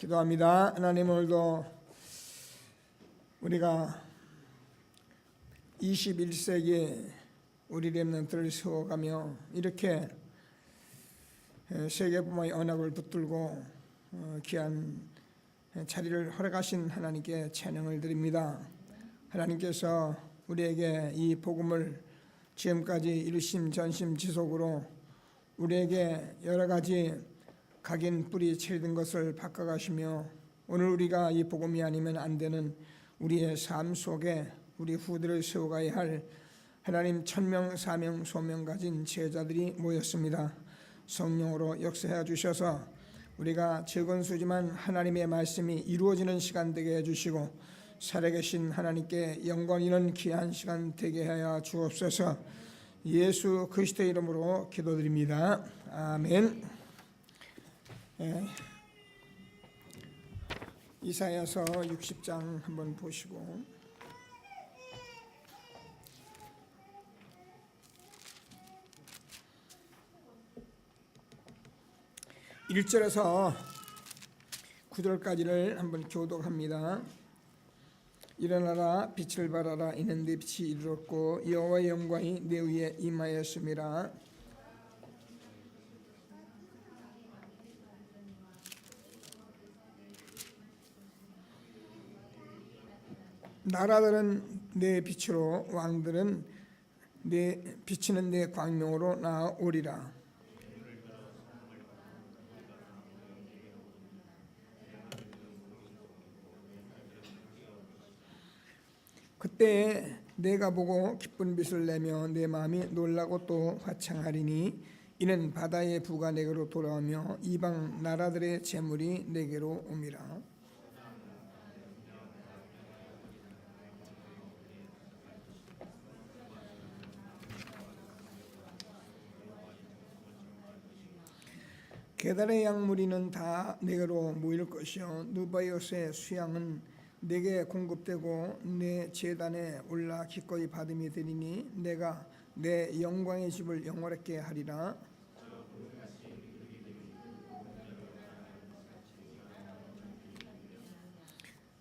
기도합니다. 하나님, 오늘도 우리가 21세기 우리 렘넌트를 세워가며 이렇게 세계복음의 언약을 붙들고 귀한 자리를 허락하신 하나님께 찬양을 드립니다. 하나님께서 우리에게 이 복음을 지금까지 이루심 전심 지속으로 우리에게 여러 가지 각인 뿌리 체든 것을 바꿔가시며 오늘 우리가 이 복음이 아니면 안 되는 우리의 삶 속에 우리 후대를 세워가야 할 하나님 천명 사명 소명 가진 제자들이 모였습니다. 성령으로 역사해 주셔서 우리가 적은 수지만 하나님의 말씀이 이루어지는 시간 되게 해주시고 살아계신 하나님께 영광 있는 귀한 시간 되게 하여 주옵소서. 예수 그리스도의 이름으로 기도드립니다. 아멘. 이사야서 60장 한번 보시고 1절에서 9절까지를 한번 교독합니다. 일어나라 빛을 발하라 이는 네 빛이 이르렀고 여호와의 영광이 내 위에 임하였음이라. 나라들은 내 빛으로 왕들은 내 비치는 내 광명으로 나아오리라. 그때 내가 보고 기쁜 빛을 내며 내 마음이 놀라고 또 화창하리니 이는 바다의 부가 내게로 돌아오며 이방 나라들의 재물이 내게로 옵니다. 게달의 양무리는 다 내게로 모일 것이요 느바이옷의 수양은 내게 공급되고 내 제단에 올라 기꺼이 받음이 되리니 내가 내 영광의 집을 영원하게 하리라.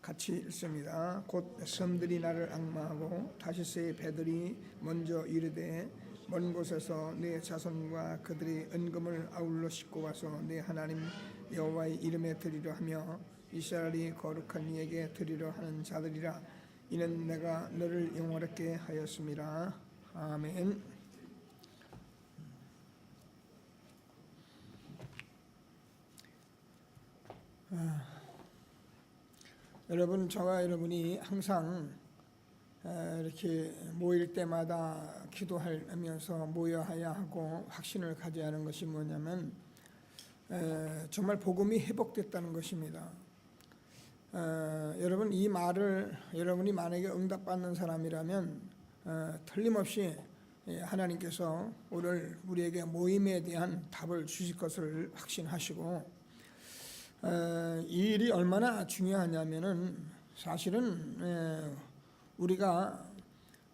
같이 읽습니다. 곧 섬들이 나를 앙마하고 다시스의 배들이 먼저 이르되 먼 곳에서 내 자손과 그들의 은금을 아울러 싣고 와서 내 하나님 여호와의 이름에 드리려 하며 이스라엘이 거룩한 이에게 드리려 하는 자들이라. 이는 내가 너를 영원하게 하였음이라. 아멘. 여러분, 저와 여러분이 항상 이렇게 모일 때마다 기도하면서 모여야 하고 확신을 가져야 하는 것이 뭐냐면 정말 복음이 회복됐다는 것입니다. 여러분, 이 말을 여러분이 만약에 응답받는 사람이라면 틀림없이 하나님께서 오늘 우리에게 모임에 대한 답을 주실 것을 확신하시고 이 일이 얼마나 중요하냐면은 사실은 우리가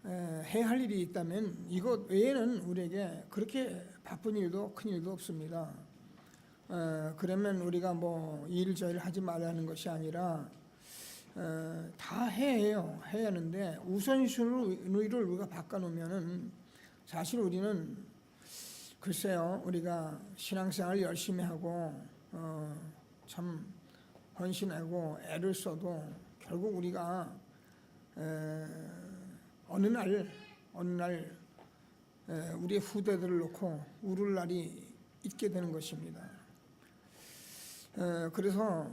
해야 할 일이 있다면 이것 외에는 우리에게 그렇게 바쁜 일도 큰 일도 없습니다. 그러면 우리가 뭐 이 일 저 일 하지 말라는 것이 아니라 다 해야 하는데 우선순위를 우리가 바꿔놓으면은 사실 우리는 글쎄요, 우리가 신앙생활 열심히 하고 참 헌신하고 애를 써도 결국 우리가 어느 날 우리의 후대들을 놓고 울을 날이 있게 되는 것입니다. 그래서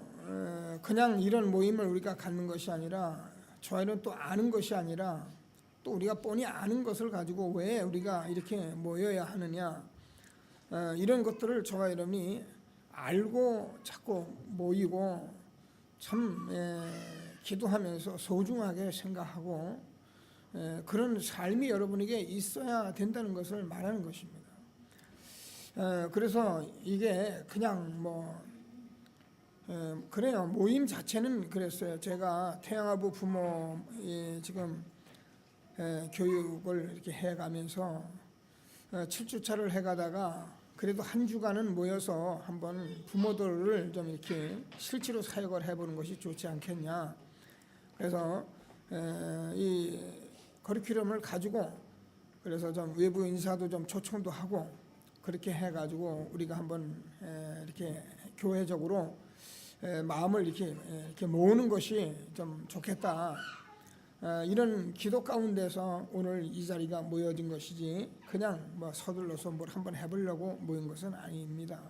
그냥 이런 모임을 우리가 갖는 것이 아니라 저희는 또 아는 것이 아니라 또 우리가 뻔히 아는 것을 가지고 왜 우리가 이렇게 모여야 하느냐, 이런 것들을 저와 여러분이 알고 자꾸 모이고 참 기도하면서 소중하게 생각하고 그런 삶이 여러분에게 있어야 된다는 것을 말하는 것입니다. 그래서 이게 그냥 그래요. 모임 자체는 그랬어요. 제가 태양아부 부모 지금 교육을 이렇게 해가면서 7주차를 해가다가 그래도 한 주간은 모여서 한번 부모들을 좀 이렇게 실제로 사역을 해보는 것이 좋지 않겠냐. 그래서 이 커리큘럼을 가지고 그래서 좀 외부 인사도 좀 초청도 하고 그렇게 해가지고 우리가 한번 이렇게 교회적으로 마음을 이렇게 모으는 것이 좀 좋겠다. 이런 기도 가운데서 오늘 이 자리가 모여진 것이지 그냥 뭐 서둘러서 뭘 한번 해보려고 모인 것은 아닙니다.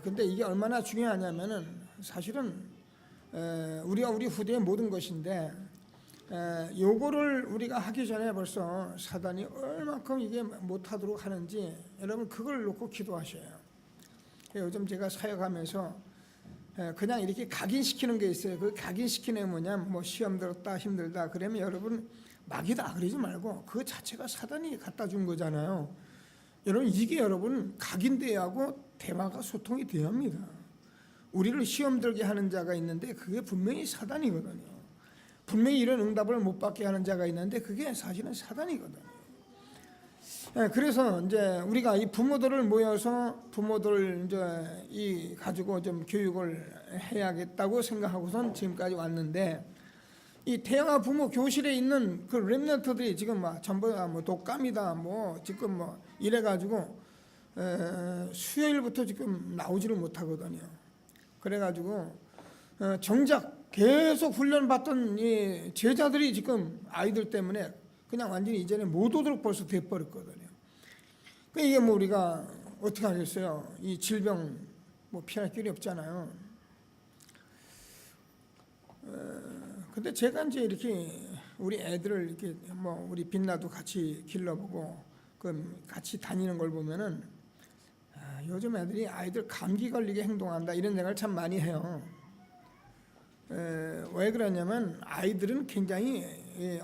근데 이게 얼마나 중요하냐면은 사실은 우리가 우리 후대의 모든 것인데 요거를 우리가 하기 전에 벌써 사단이 얼마큼 이게 못하도록 하는지 여러분 그걸 놓고 기도하셔요. 요즘 제가 사역하면서 그냥 이렇게 각인시키는 게 있어요. 그 각인시키는 게 뭐냐면 뭐 시험 들었다 힘들다 그러면 여러분 막이다 그러지 말고 그 자체가 사단이 갖다 준 거잖아요. 여러분 이게 여러분 각인돼야 하고 대화가 소통이 돼야 합니다. 우리를 시험 들게 하는 자가 있는데 그게 분명히 사단이거든요. 분명히 이런 응답을 못 받게 하는 자가 있는데 그게 사실은 사단이거든요. 그래서 이제 우리가 이 부모들을 모여서 부모들 이제 이 가지고 좀 교육을 해야겠다고 생각하고선 지금까지 왔는데 이 태영아 부모 교실에 있는 그 렘넌트들이 지금 막 전부 다 뭐 독감이다 뭐 지금 뭐 이래가지고 수요일부터 지금 나오지를 못하거든요. 그래가지고 정작 계속 훈련받던 이 제자들이 지금 아이들 때문에 그냥 완전히 이전에 못 오도록 벌써 돼버렸거든요. 이게 뭐 우리가 어떻게 하겠어요? 이 질병 뭐 피할 길이 없잖아요. 근데 제가 이제 이렇게 우리 애들을 이렇게 뭐 우리 빛나도 같이 길러보고 그 같이 다니는 걸 보면은 요즘 애들이 아이들 감기 걸리게 행동한다 이런 생각을 참 많이 해요. 왜 그러냐면 아이들은 굉장히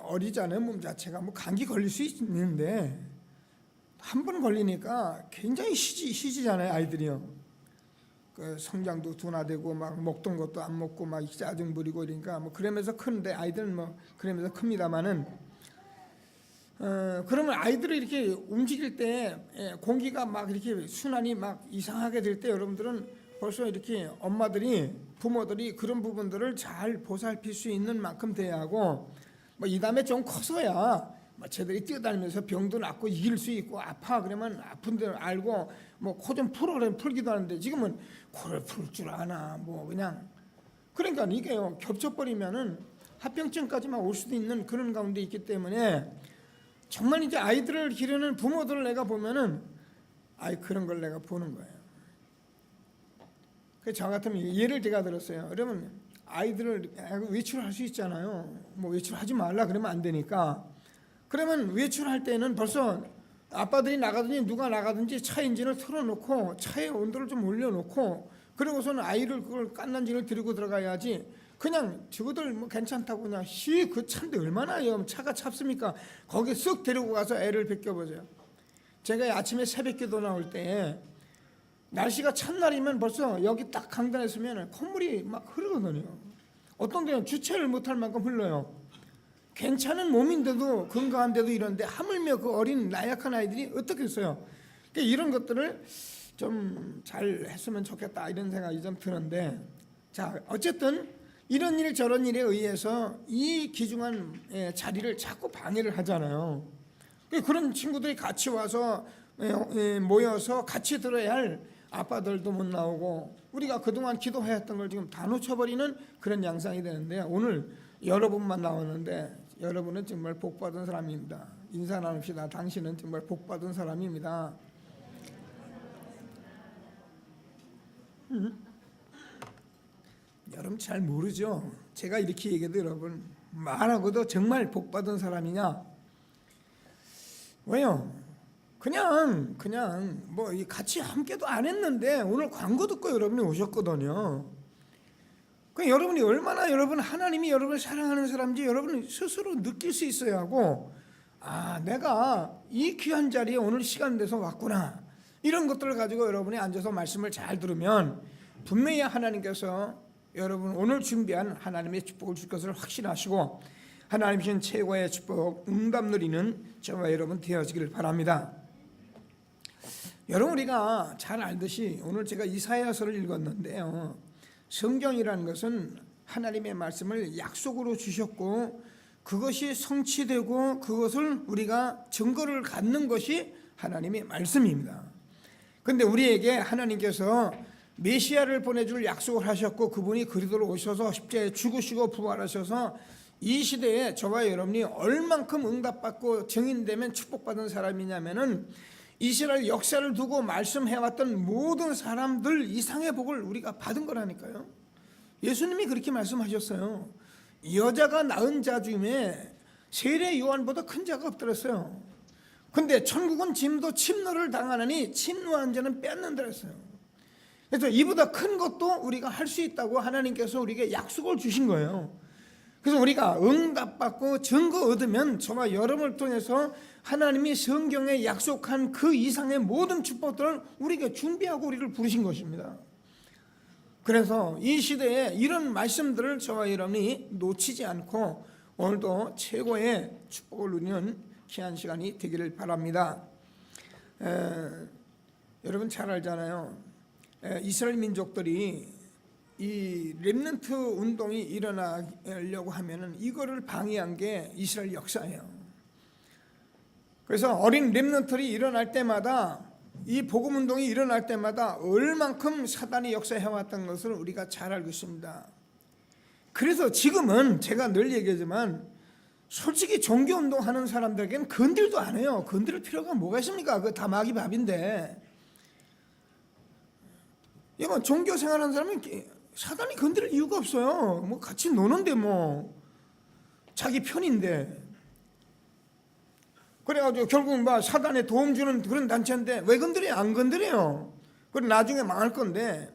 어리잖아요. 몸 자체가 뭐 감기 걸릴 수 있는데 한 번 걸리니까 굉장히 희지잖아요. 아이들이요. 그 성장도 둔화되고 막 먹던 것도 안 먹고 막 짜증 부리고 이러니까 뭐 그러면서 크는데 아이들은 뭐 그러면서 큽니다만은 그러면 아이들을 이렇게 움직일 때 공기가 막 이렇게 순환이 막 이상하게 될 때 여러분들은 벌써 이렇게 엄마들이 부모들이 그런 부분들을 잘 보살필 수 있는 만큼 돼야 하고 뭐 이 다음에 좀 커서야 뭐 쟤들이 뛰어다니면서 병도 낫고 이길 수 있고 아파 그러면 아픈 데를 알고 뭐 코 좀 풀어 그러면 풀기도 하는데 지금은 코를 풀 줄 아나 뭐 그냥 그러니까 이게요 겹쳐버리면은 합병증까지만 올 수도 있는 그런 가운데 있기 때문에 정말 이제 아이들을 기르는 부모들을 내가 보면은 그런 걸 내가 보는 거예요. 저 같으면 예를 제가 들었어요. 그러면 아이들을 외출할 수 있잖아요. 뭐 외출하지 말라 그러면 안 되니까. 그러면 외출할 때는 벌써 아빠들이 나가든지 누가 나가든지 차 엔진을 틀어놓고 차의 온도를 좀 올려놓고 그러고서는 아이를 그걸 깐난지를 들고 들어가야지. 그냥 저거들 뭐 괜찮다고 그냥 그 차인데 얼마나 차가 찹습니까? 거기 쓱 데리고 가서 애를 벗겨보세요. 제가 아침에 새벽기도 나올 때 날씨가 찬 날이면 벌써 여기 딱 강단에 서면 콧물이 막 흐르거든요. 어떤 데는 주체를 못할 만큼 흘러요. 괜찮은 몸인데도 건강한데도 이런데 하물며 그 어린 나약한 아이들이 어떻게 했어요? 그러니까 이런 것들을 좀 잘 했으면 좋겠다 이런 생각이 좀 드는데 자 어쨌든 이런 일 저런 일에 의해서 이 귀중한 자리를 자꾸 방해를 하잖아요. 그런 친구들이 같이 와서 모여서 같이 들어야 할 아빠들도 못 나오고 우리가 그동안 기도했던 걸 지금 다 놓쳐버리는 그런 양상이 되는데 오늘 여러분만 나오는데 여러분은 정말 복받은 사람입니다. 인사 나눕시다. 당신은 정말 복받은 사람입니다. 여러분 잘 모르죠? 제가 이렇게 얘기해도 여러분 말하고도 정말 복받은 사람이냐? 왜요? 그냥 뭐 같이 함께도 안 했는데 오늘 광고 듣고 여러분이 오셨거든요. 그 여러분이 얼마나 여러분 하나님이 여러분을 사랑하는 사람인지 여러분이 스스로 느낄 수 있어야 하고 내가 이 귀한 자리에 오늘 시간 내서 왔구나 이런 것들을 가지고 여러분이 앉아서 말씀을 잘 들으면 분명히 하나님께서 여러분 오늘 준비한 하나님의 축복을 줄 것을 확신하시고 하나님 주신 최고의 축복 응답 누리는 저와 여러분 되어지기를 바랍니다. 여러분 우리가 잘 알듯이 오늘 제가 이사야서를 읽었는데요, 성경이라는 것은 하나님의 말씀을 약속으로 주셨고 그것이 성취되고 그것을 우리가 증거를 갖는 것이 하나님의 말씀입니다. 그런데 우리에게 하나님께서 메시아를 보내줄 약속을 하셨고 그분이 그리스도로 오셔서 십자가에 죽으시고 부활하셔서 이 시대에 저와 여러분이 얼만큼 응답받고 증인되면 축복받은 사람이냐면은 이스라엘 역사를 두고 말씀해왔던 모든 사람들 이상의 복을 우리가 받은 거라니까요. 예수님이 그렇게 말씀하셨어요. 여자가 낳은 자 중에 세례 요한보다 큰 자가 없더랬어요. 근데 천국은 짐도 침노를 당하느니 침노한 자는 뺏는다 했어요. 그래서 이보다 큰 것도 우리가 할 수 있다고 하나님께서 우리에게 약속을 주신 거예요. 그래서 우리가 응답받고 증거 얻으면 저와 여러분을 통해서 하나님이 성경에 약속한 그 이상의 모든 축복들을 우리에게 준비하고 우리를 부르신 것입니다. 그래서 이 시대에 이런 말씀들을 저와 여러분이 놓치지 않고 오늘도 최고의 축복을 누리는 귀한 시간이 되기를 바랍니다. 여러분 잘 알잖아요. 이스라엘 민족들이 이 렘넌트 운동이 일어나려고 하면은 이거를 방해한 게 이스라엘 역사예요. 그래서 어린 렘넌트들이 일어날 때마다, 이 복음 운동이 일어날 때마다 얼만큼 사단이 역사해왔던 것을 우리가 잘 알고 있습니다. 그래서 지금은 제가 늘 얘기하지만 솔직히 종교 운동하는 사람들에게는 건들도 안 해요. 건들 필요가 뭐가 있습니까? 그거 다 마귀 밥인데. 이건 종교 생활하는 사람은 사단이 건드릴 이유가 없어요. 뭐 같이 노는데 뭐 자기 편인데. 그래가지고 결국은 뭐 사단에 도움 주는 그런 단체인데 왜 건드려요? 안 건드려요. 그럼 나중에 망할 건데.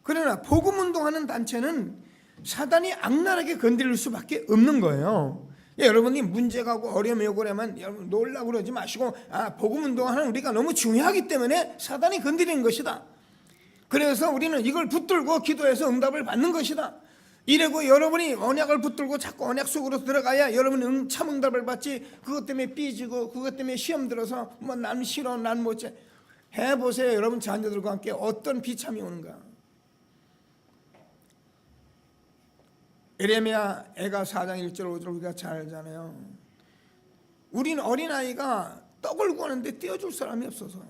그러나 복음 운동하는 단체는 사단이 악랄하게 건드릴 수밖에 없는 거예요. 여러분이 문제가 하고 어려움이 오고 그러면 여러분 놀라고 그러지 마시고, 복음 운동하는 우리가 너무 중요하기 때문에 사단이 건드리는 것이다. 그래서 우리는 이걸 붙들고 기도해서 응답을 받는 것이다. 이래고 여러분이 언약을 붙들고 자꾸 언약 속으로 들어가야 여러분은 참 응답을 받지, 그것 때문에 삐지고 그것 때문에 시험 들어서 뭐 난 싫어 난 못해 해보세요. 여러분 자녀들과 함께 어떤 비참이 오는가. 에레미야 애가 4장 1절 5절 우리가 잘 알잖아요. 우린 어린아이가 떡을 구하는데 떼어줄 사람이 없어서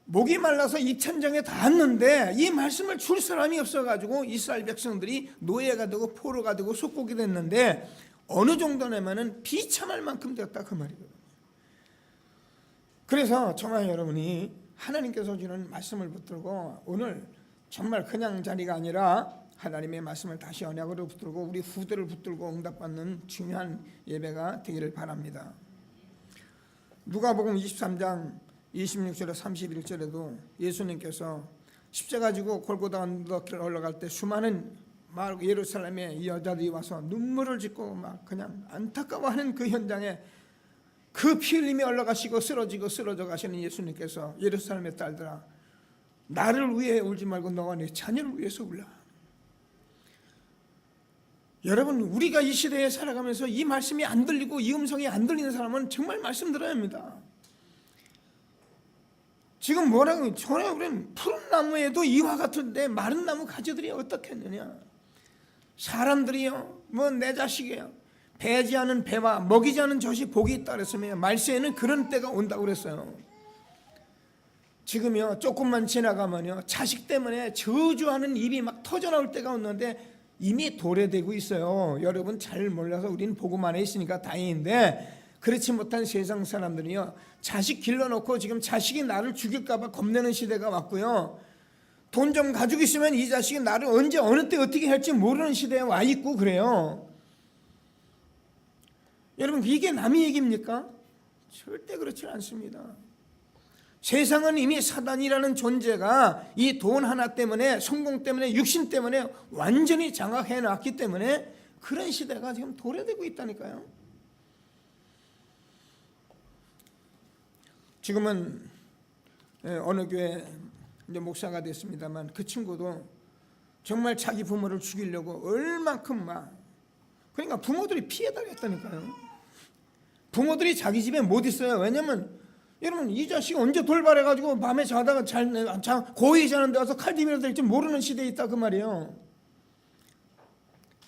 목이 말라서 입천장에 닿았는데 이 말씀을 줄 사람이 없어가지고 이스라엘 백성들이 노예가 되고 포로가 되고 속국이 됐는데 어느 정도냐면은 비참할 만큼 되었다 그 말이거든요. 그래서 정말 여러분이 하나님께서 주는 말씀을 붙들고 오늘 정말 그냥 자리가 아니라 하나님의 말씀을 다시 언약으로 붙들고 우리 후대를 붙들고 응답받는 중요한 예배가 되기를 바랍니다. 누가복음 23장 26절에 31절에도 예수님께서 십자가 지고 골고다 언덕길을 올라갈 때 수많은 예루살렘의 여자들이 와서 눈물을 짓고 막 그냥 안타까워하는 그 현장에 그 피 흘리며 올라가시고 쓰러져 가시는 예수님께서 예루살렘의 딸들아 나를 위해 울지 말고 너와 네 자녀를 위해서 울라. 여러분 우리가 이 시대에 살아가면서 이 말씀이 안 들리고 이 음성이 안 들리는 사람은 정말 말씀 들어야 합니다. 지금 뭐라고 전에 우리는 푸른 나무에도 이와 같은데 마른 나무 가지들이 어떻겠느냐. 사람들이요 뭐 내 자식이에요 배지 않은 배와 먹이지 않은 젖이 복이 있다 그랬으며 말세에는 그런 때가 온다고 그랬어요. 지금요 조금만 지나가면요 자식 때문에 저주하는 입이 막 터져나올 때가 오는데 이미 도래되고 있어요. 여러분 잘 몰라서 우리는 복음 안에 있으니까 다행인데 그렇지 못한 세상 사람들이요 자식 길러놓고 지금 자식이 나를 죽일까 봐 겁내는 시대가 왔고요. 돈 좀 가지고 있으면 이 자식이 나를 언제 어느 때 어떻게 할지 모르는 시대에 와 있고 그래요. 여러분 이게 남의 얘기입니까? 절대 그렇지 않습니다. 세상은 이미 사단이라는 존재가 이 돈 하나 때문에 성공 때문에 육신 때문에 완전히 장악해 놨기 때문에 그런 시대가 지금 도래되고 있다니까요. 지금은 어느 교회 이제 목사가 됐습니다만 그 친구도 정말 자기 부모를 죽이려고 얼만큼 막 그러니까 부모들이 피해 당했다니까요. 부모들이 자기 집에 못 있어요. 왜냐면 여러분, 이 자식이 언제 돌발해가지고 밤에 자다가 고이 자는데 와서 칼집이라도 될지 모르는 시대에 있다 그 말이에요.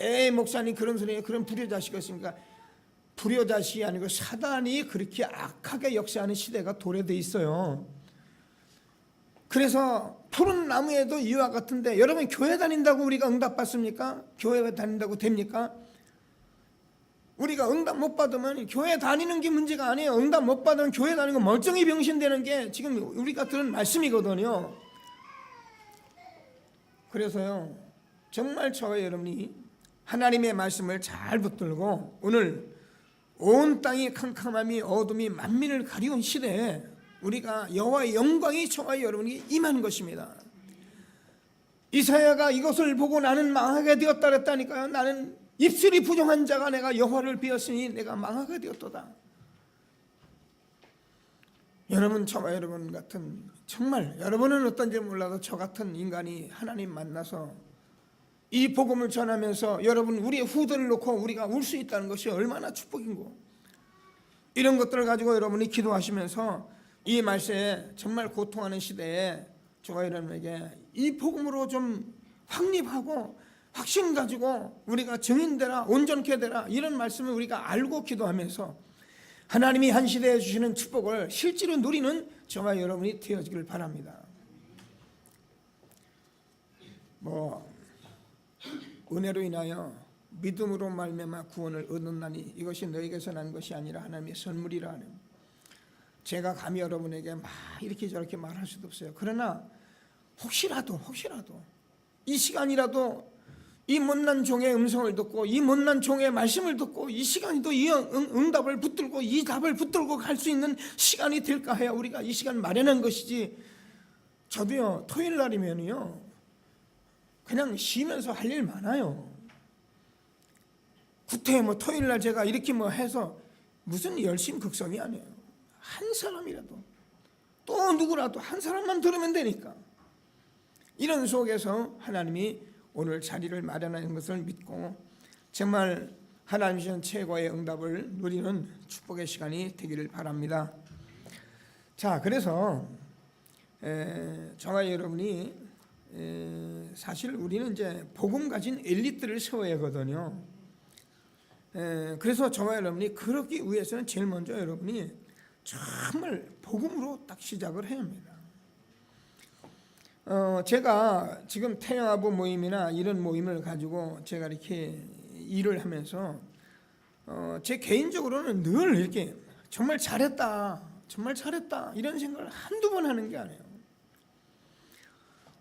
에이, 목사님 그런 소리에 그런 불효자식이 있으니까, 불효자식이 아니고 사단이 그렇게 악하게 역사하는 시대가 도래돼 있어요. 그래서 푸른 나무에도 이와 같은데, 여러분 교회 다닌다고 우리가 응답받습니까? 교회 다닌다고 됩니까? 우리가 응답 못 받으면 교회 다니는 게 문제가 아니에요. 응답 못 받으면 교회 다니는 거 멀쩡히 병신되는 게 지금 우리가 들은 말씀이거든요. 그래서요, 정말 저와 여러분이 하나님의 말씀을 잘 붙들고, 오늘 온 땅이 캄캄함이 어둠이 만민을 가리운 시대에 우리가 여호와의 영광이 저와 여러분이 임한 것입니다. 이사야가 이것을 보고 나는 망하게 되었다 그랬다니까요. 나는 입술이 부정한 자가 내가 여호와를 비었으니 내가 망하게 되었도다. 여러분, 저와 여러분 같은, 정말 여러분은 어떤지 몰라도 저 같은 인간이 하나님 만나서 이 복음을 전하면서 여러분, 우리의 후대를 놓고 우리가 울 수 있다는 것이 얼마나 축복인고, 이런 것들을 가지고 여러분이 기도하시면서 이 말세에 정말 고통하는 시대에 저와 여러분에게 이 복음으로 좀 확립하고 확신 가지고 우리가 증인되라, 온전케 되라, 이런 말씀을 우리가 알고 기도하면서 하나님이 한 시대에 주시는 축복을 실제로 누리는 저와 여러분이 되어지기를 바랍니다. 은혜로 인하여 믿음으로 말미암아 구원을 얻는다니 이것이 너에게서 난 것이 아니라 하나님의 선물이라 하는, 제가 감히 여러분에게 막 이렇게 저렇게 말할 수도 없어요. 그러나 혹시라도 이 시간이라도 이 못난 종의 음성을 듣고 이 못난 종의 말씀을 듣고 이 시간이도 이 응답을 붙들고 이 답을 붙들고 갈 수 있는 시간이 될까 해야 우리가 이 시간 마련한 것이지. 저도요, 토요일 날이면요 그냥 쉬면서 할 일 많아요. 구태 토요일 날 제가 이렇게 해서 무슨 열심 극성이 아니에요. 한 사람이라도, 또 누구라도 한 사람만 들으면 되니까. 이런 속에서 하나님이 오늘 자리를 마련하는 것을 믿고 정말 하나님 주신 최고의 응답을 누리는 축복의 시간이 되기를 바랍니다. 자, 그래서 저와 여러분이 사실 우리는 이제 복음 가진 엘리트를 세워야 하거든요. 그래서 저와 여러분이 그러기 위해서는 제일 먼저 여러분이 정말 복음으로 딱 시작을 해야 합니다. 제가 지금 태영아부 모임이나 이런 모임을 가지고 제가 이렇게 일을 하면서 제 개인적으로는 늘 이렇게 정말 잘했다 이런 생각을 한두 번 하는 게 아니에요.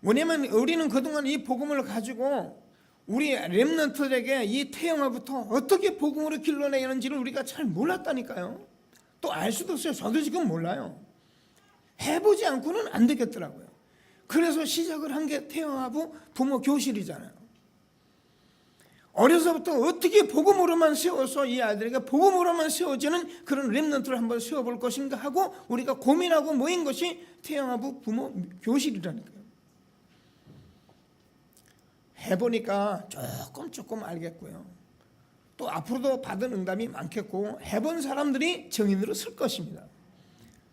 왜냐면 우리는 그동안 이 복음을 가지고 우리 렘넌트들에게 이 태영아부터 어떻게 복음으로 길러내는지를 우리가 잘 몰랐다니까요. 또 알 수도 없어요. 저도 지금 몰라요. 해보지 않고는 안 되겠더라고요. 그래서 시작을 한 게 태영아부 부모 교실이잖아요. 어려서부터 어떻게 복음으로만 세워서 이 아이들에게 복음으로만 세워지는 그런 렘넌트를 한번 세워볼 것인가 하고 우리가 고민하고 모인 것이 태영아부 부모 교실이라니까요. 해보니까 조금 알겠고요. 또 앞으로도 받은 응답이 많겠고 해본 사람들이 증인으로 설 것입니다.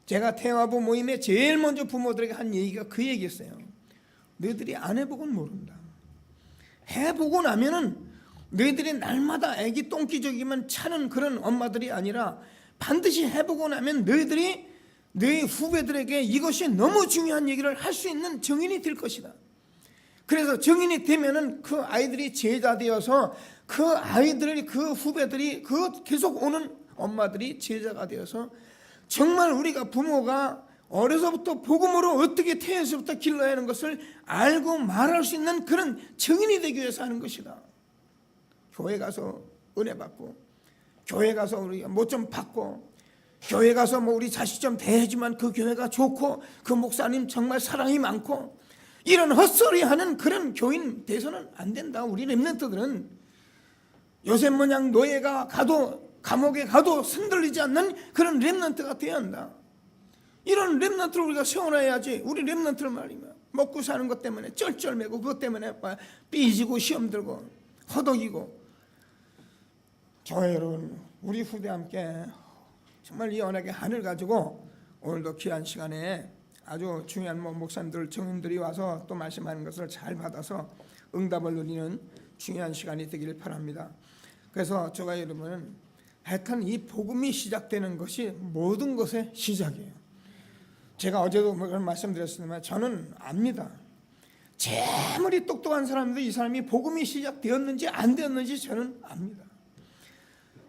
제가 태영아부 모임에 제일 먼저 부모들에게 한 얘기가 그 얘기였어요. 너희들이 안 해보고는 모른다. 해보고 나면은 너희들이 날마다 애기 똥기저기만 차는 그런 엄마들이 아니라 반드시 해보고 나면 너희들이 너희 후배들에게 이것이 너무 중요한 얘기를 할 수 있는 증인이 될 것이다. 그래서 증인이 되면은 그 아이들이 제자 되어서 그 아이들이 그 후배들이 그 계속 오는 엄마들이 제자가 되어서 정말 우리가 부모가 어려서부터 복음으로 어떻게 태어서부터 길러야 하는 것을 알고 말할 수 있는 그런 증인이 되기 위해서 하는 것이다. 교회 가서 은혜 받고 교회 가서 우리가 뭐 좀 받고 교회 가서 우리 자식 좀 대해주면 그 교회가 좋고 그 목사님 정말 사랑이 많고 이런 헛소리하는 그런 교인 돼서는 안 된다. 우리 렘넌트들은 요셉 모양 노예가 가도 감옥에 가도 흔들리지 않는 그런 렘넌트가 되어야 한다. 이런 렘넌트를 우리가 세워놔야지. 우리 렘넌트를 말이면 먹고 사는 것 때문에 쩔쩔매고 그것 때문에 삐지고 시험 들고 허덕이고. 저와 여러분, 우리 후대 함께 정말 이 언약의 한을 가지고 오늘도 귀한 시간에 아주 중요한 목사님들, 정인들이 와서 또 말씀하는 것을 잘 받아서 응답을 누리는 중요한 시간이 되기를 바랍니다. 그래서 저와 여러분은 하여튼 이 복음이 시작되는 것이 모든 것의 시작이에요. 제가 어제도 그런 말씀드렸지만 저는 압니다. 아무리 똑똑한 사람도 이 사람이 복음이 시작되었는지 안 되었는지 저는 압니다.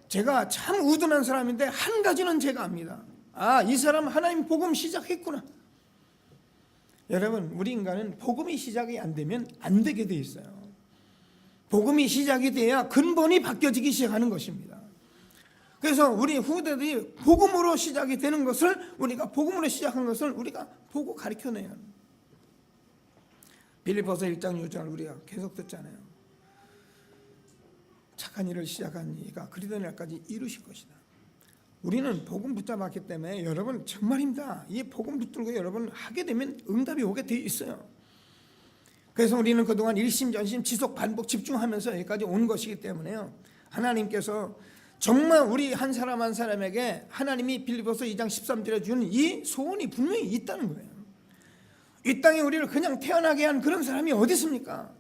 제가 참 우둔한 사람인데 한 가지는 제가 압니다. 아, 이 사람 하나님 복음 시작했구나. 여러분, 우리 인간은 복음이 시작이 안 되면 안 되게 돼 있어요. 복음이 시작이 돼야 근본이 바뀌어지기 시작하는 것입니다. 그래서 우리 후대들이 복음으로 시작이 되는 것을, 우리가 복음으로 시작한 것을 우리가 보고 가르쳐내야 합니다. 빌립보서 1장 6절 우리가 계속 듣잖아요. 착한 일을 시작한 이가 그리던 날까지 이루실 것이다. 우리는 복음 붙잡았기 때문에 여러분 정말입니다. 이 복음 붙들고 여러분 하게 되면 응답이 오게 돼 있어요. 그래서 우리는 그동안 일심전심 지속 반복 집중하면서 여기까지 온 것이기 때문에요. 하나님께서 정말 우리 한 사람 한 사람에게 하나님이 빌립보서 2장 13절에 준 이 소원이 분명히 있다는 거예요. 이 땅에 우리를 그냥 태어나게 한 그런 사람이 어디 있습니까?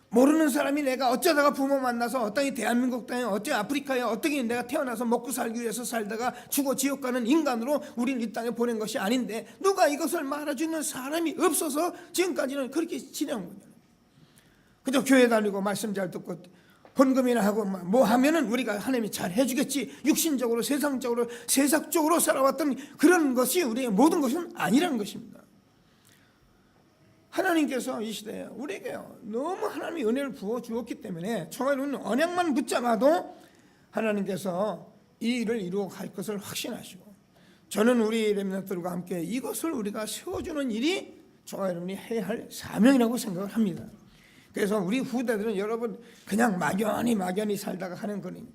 모르는 사람이 내가 어쩌다가 부모 만나서 어떤 대한민국 땅에 어째 아프리카에 어떻게 내가 태어나서 먹고 살기 위해서 살다가 죽어 지옥 가는 인간으로 우리를 이 땅에 보낸 것이 아닌데 누가 이것을 말해주는 사람이 없어서 지금까지는 그렇게 지내온 거잖아요. 그저 교회 다니고 말씀 잘 듣고 헌금이나 하고 뭐 하면은 우리가 하나님이 잘 해주겠지, 육신적으로 세상적으로 세상적으로 살아왔던 그런 것이 우리의 모든 것은 아니라는 것입니다. 하나님께서 이 시대에 우리에게 너무 하나님이 은혜를 부어주었기 때문에 정말 언약만 붙잡아도 하나님께서 이 일을 이루어 갈 것을 확신하시고, 저는 우리 렘넌트들과 함께 이것을 우리가 세워주는 일이 저와 여러분이 해야 할 사명이라고 생각을 합니다. 그래서 우리 후대들은 여러분 그냥 막연히 살다가 하는 거니,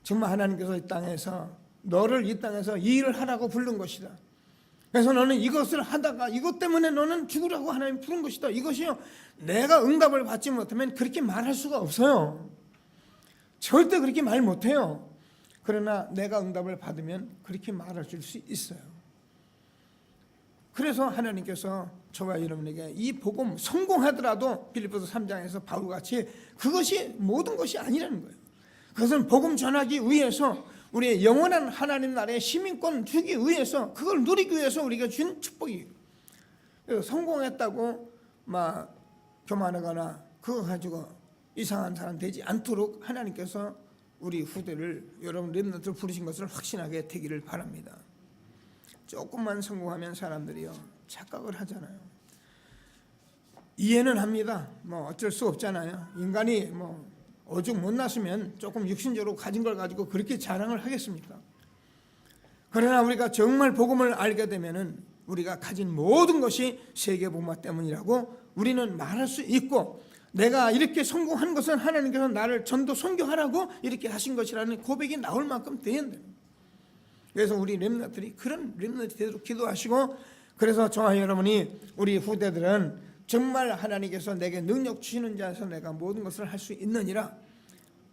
정말 하나님께서 이 땅에서 너를 이 땅에서 이 일을 하라고 부른 것이다. 그래서 너는 이것을 하다가 이것 때문에 너는 죽으라고 하나님 부른 것이다. 이것이요, 내가 응답을 받지 못하면 그렇게 말할 수가 없어요. 절대 그렇게 말 못해요. 그러나 내가 응답을 받으면 그렇게 말할 수 있어요. 그래서 하나님께서 저와 여러분에게 이 복음 성공하더라도 빌립보서 3장에서 바울같이 그것이 모든 것이 아니라는 거예요. 그것은 복음 전하기 위해서 우리의 영원한 하나님 나라의 시민권 주기 위해서, 그걸 누리기 위해서 우리가 준 축복이에요. 그래서 성공했다고 막 교만하거나 그거 가지고 이상한 사람 되지 않도록 하나님께서 우리 후대를, 여러분 렘넌트를 부르신 것을 확신하게 되기를 바랍니다. 조금만 성공하면 사람들이요 착각을 하잖아요. 이해는 합니다. 뭐 어쩔 수 없잖아요. 인간이 뭐 오죽 못났으면 조금 육신적으로 가진 걸 가지고 그렇게 자랑을 하겠습니까? 그러나 우리가 정말 복음을 알게 되면은 우리가 가진 모든 것이 세계복음화 때문이라고 우리는 말할 수 있고, 내가 이렇게 성공한 것은 하나님께서 나를 전도 선교하라고 이렇게 하신 것이라는 고백이 나올 만큼 돼야 돼요. 그래서 우리 렘넌트들이 그런 렘넌트 되도록 기도하시고, 그래서 저와 여러분이 우리 후대들은 정말 하나님께서 내게 능력 주시는 자에서 내가 모든 것을 할 수 있느니라,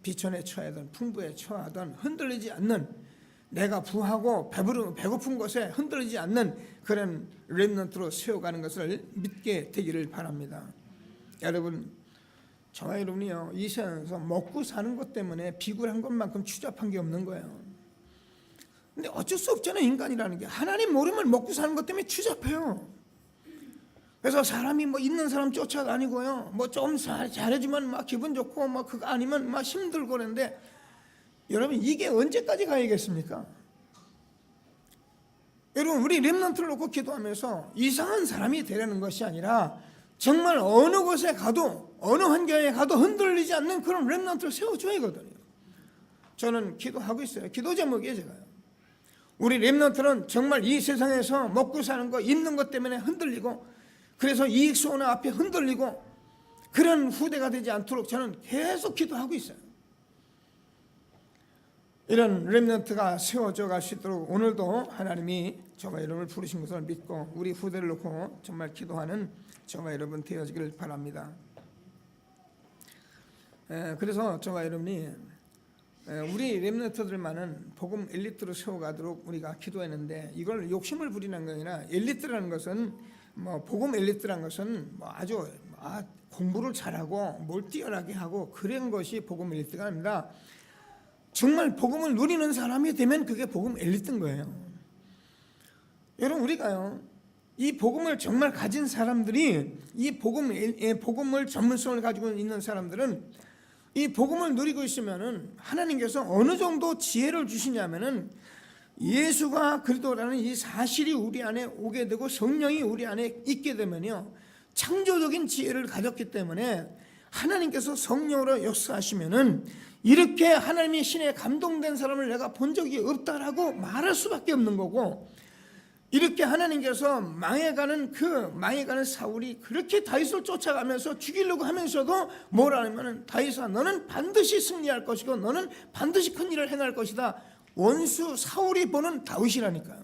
비천에 처하든 풍부에 처하든 흔들리지 않는, 내가 부하고 배고픈 것에 흔들리지 않는 그런 렘넌트로 세워가는 것을 믿게 되기를 바랍니다. 여러분, 저와 여러분이요 이 세상에서 먹고 사는 것 때문에 비굴한 것만큼 추잡한 게 없는 거예요. 근데 어쩔 수 없잖아요. 인간이라는 게 하나님 모르면 먹고 사는 것 때문에 추잡해요. 그래서 사람이 뭐 있는 사람 쫓아다니고요, 뭐 좀 잘해주면 막 기분 좋고, 뭐 그거 아니면 막 힘들고 그러는데, 여러분 이게 언제까지 가야겠습니까? 여러분 우리 렘넌트를 놓고 기도하면서 이상한 사람이 되려는 것이 아니라 정말 어느 곳에 가도 어느 환경에 가도 흔들리지 않는 그런 렘넌트를 세워줘야 하거든요. 저는 기도하고 있어요. 기도 제목이에요. 제가요, 우리 렘넌트는 정말 이 세상에서 먹고 사는 거, 있는 것 때문에 흔들리고, 그래서 이익 소원 앞에 흔들리고 그런 후대가 되지 않도록 저는 계속 기도하고 있어요. 이런 렘넌트가 세워져 갈 수 있도록 오늘도 하나님이 저와 여러분을 부르신 것을 믿고 우리 후대를 놓고 정말 기도하는 저와 여러분 되어지기를 바랍니다. 그래서 저와 여러분이 우리 렘넌트들만은 복음 엘리트로 세워가도록 우리가 기도했는데, 이걸 욕심을 부리는 게 아니라 엘리트라는 것은 뭐 복음 엘리트라는 것은 뭐 아주 공부를 잘하고 뭘 뛰어나게 하고 그런 것이 복음 엘리트가 아닙니다. 정말 복음을 누리는 사람이 되면 그게 복음 엘리트인 거예요. 여러분, 우리가요, 이 복음을 정말 가진 사람들이, 이 복음을 전문성을 가지고 있는 사람들은 이 복음을 누리고 있으면은 하나님께서 어느 정도 지혜를 주시냐면은, 예수가 그리스도라는 이 사실이 우리 안에 오게 되고 성령이 우리 안에 있게 되면요, 창조적인 지혜를 가졌기 때문에 하나님께서 성령으로 역사하시면은 이렇게 하나님의 신에 감동된 사람을 내가 본 적이 없다라고 말할 수밖에 없는 거고, 이렇게 하나님께서 망해가는 사울이 그렇게 다윗을 쫓아가면서 죽이려고 하면서도 뭐라 하냐면, 다윗아, 너는 반드시 승리할 것이고 너는 반드시 큰 일을 행할 것이다. 원수 사울이 보는 다윗이라니까요.